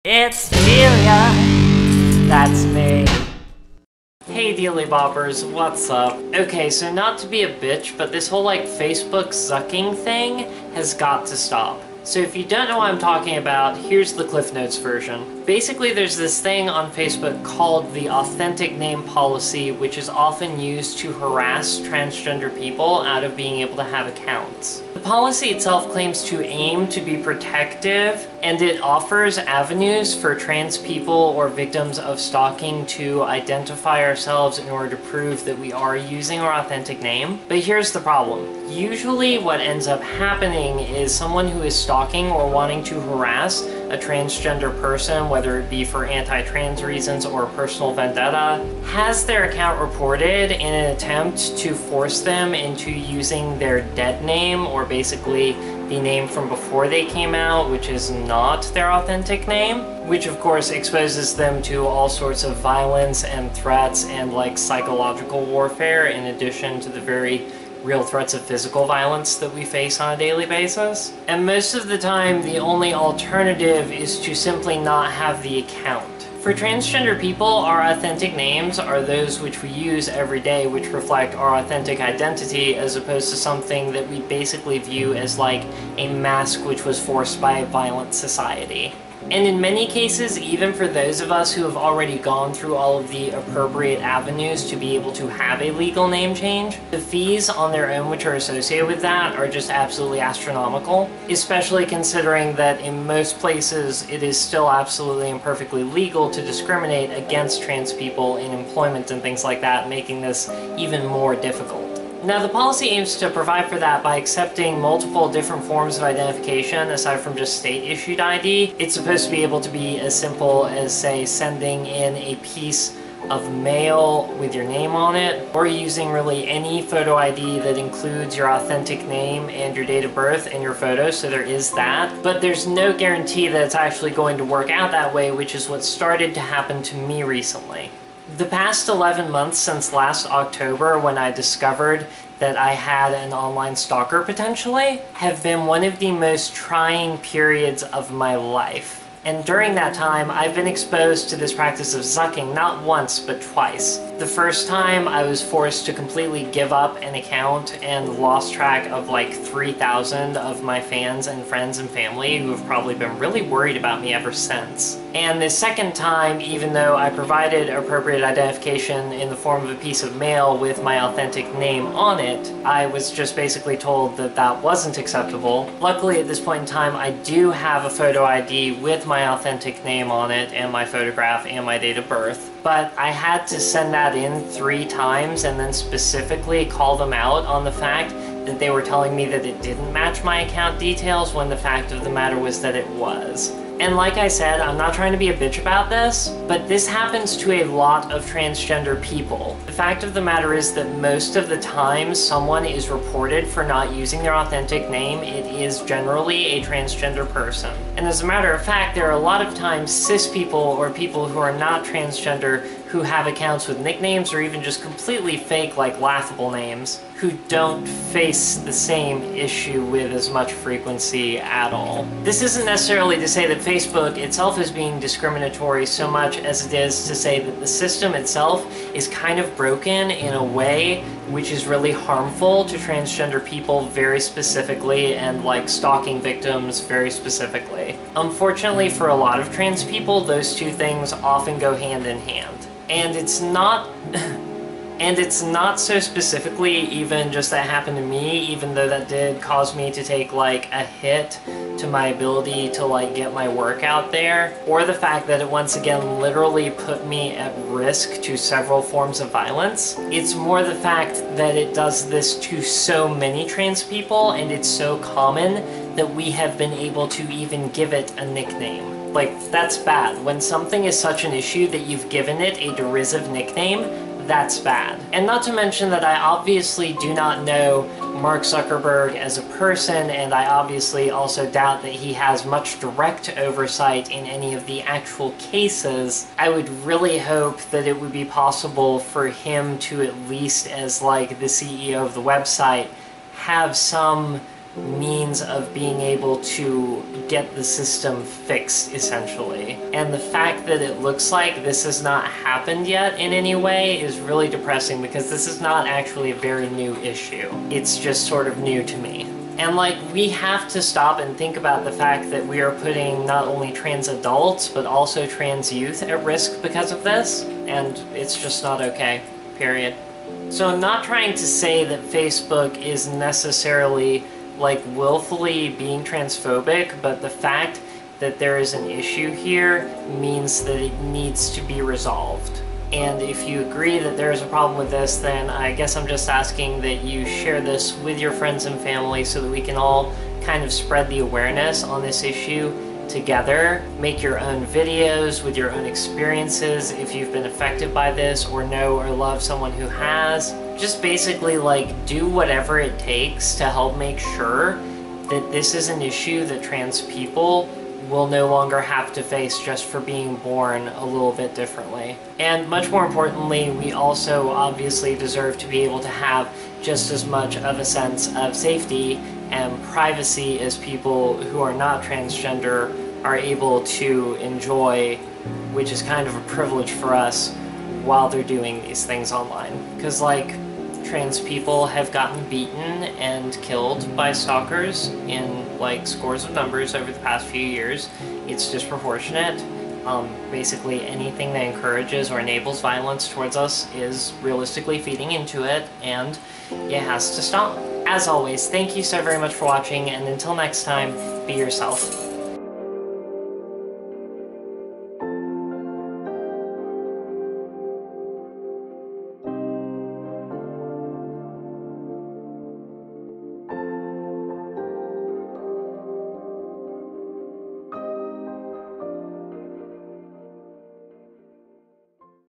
It's Delia, that's me. Hey Delia Boppers, what's up? Okay, so not to be a bitch, but this whole Facebook Zucking thing has got to stop. So if you don't know what I'm talking about, here's the Cliff Notes version. Basically, there's this thing on Facebook called the authentic name policy, which is often used to harass transgender people out of being able to have accounts. The policy itself claims to aim to be protective, and it offers avenues for trans people or victims of stalking to identify ourselves in order to prove that we are using our authentic name. But here's the problem. Usually what ends up happening is someone who is stalking or wanting to harass a transgender person, whether it be for anti-trans reasons or personal vendetta, has their account reported in an attempt to force them into using their dead name, or basically the name from before they came out, which is not their authentic name, which of course exposes them to all sorts of violence and threats and psychological warfare, in addition to the very real threats of physical violence that we face on a daily basis. And most of the time, the only alternative is to simply not have the account. For transgender people, our authentic names are those which we use every day, which reflect our authentic identity, as opposed to something that we basically view as a mask which was forced by a violent society. And in many cases, even for those of us who have already gone through all of the appropriate avenues to be able to have a legal name change, the fees on their own which are associated with that are just absolutely astronomical, especially considering that in most places it is still absolutely and perfectly legal to discriminate against trans people in employment and things like that, making this even more difficult. Now, the policy aims to provide for that by accepting multiple different forms of identification aside from just state-issued ID. It's supposed to be able to be as simple as, say, sending in a piece of mail with your name on it, or using really any photo ID that includes your authentic name and your date of birth and your photo, so there is that. But there's no guarantee that it's actually going to work out that way, which is what started to happen to me recently. The past 11 months since last October, when I discovered that I had an online stalker potentially, have been one of the most trying periods of my life. And during that time, I've been exposed to this practice of zucking not once, but twice. The first time, I was forced to completely give up an account and lost track of 3,000 of my fans and friends and family, who have probably been really worried about me ever since. And the second time, even though I provided appropriate identification in the form of a piece of mail with my authentic name on it, I was just basically told that that wasn't acceptable. Luckily, at this point in time, I do have a photo ID with my authentic name on it and my photograph and my date of birth. But I had to send that in 3 times and then specifically call them out on the fact that they were telling me that it didn't match my account details, when the fact of the matter was that it was. And like I said, I'm not trying to be a bitch about this, but this happens to a lot of transgender people. The fact of the matter is that most of the time someone is reported for not using their authentic name, it is generally a transgender person. And as a matter of fact, there are a lot of times cis people or people who are not transgender who have accounts with nicknames or even just completely fake, laughable names, who don't face the same issue with as much frequency at all. This isn't necessarily to say that Facebook itself is being discriminatory so much as it is to say that the system itself is kind of broken in a way which is really harmful to transgender people very specifically, and stalking victims very specifically. Unfortunately, for a lot of trans people, those two things often go hand in hand. And it's not so specifically even just that happened to me, even though that did cause me to take a hit to my ability to get my work out there, or the fact that it once again literally put me at risk to several forms of violence. It's more the fact that it does this to so many trans people, and it's so common that we have been able to even give it a nickname. That's bad. When something is such an issue that you've given it a derisive nickname, that's bad. And not to mention that I obviously do not know Mark Zuckerberg as a person, and I obviously also doubt that he has much direct oversight in any of the actual cases. I would really hope that it would be possible for him to, at least as the CEO of the website, have some means of being able to get the system fixed, essentially. And the fact that it looks like this has not happened yet in any way is really depressing, because this is not actually a very new issue. It's just sort of new to me. And like, we have to stop and think about the fact that we are putting not only trans adults, but also trans youth at risk because of this, and it's just not okay, period. So I'm not trying to say that Facebook is necessarily like willfully being transphobic, but the fact that there is an issue here means that it needs to be resolved. And if you agree that there is a problem with this, then I guess I'm just asking that you share this with your friends and family so that we can all kind of spread the awareness on this issue together. Make your own videos with your own experiences if you've been affected by this or know or love someone who has. Just basically like do whatever it takes to help make sure that this is an issue that trans people will no longer have to face just for being born a little bit differently. And much more importantly, we also obviously deserve to be able to have just as much of a sense of safety and privacy as people who are not transgender are able to enjoy, which is kind of a privilege for us while they're doing these things online. Because like, trans people have gotten beaten and killed by stalkers in like scores of numbers over the past few years. It's disproportionate. Basically anything that encourages or enables violence towards us is realistically feeding into it, and it has to stop. As always, thank you so very much for watching, and until next time, be yourself.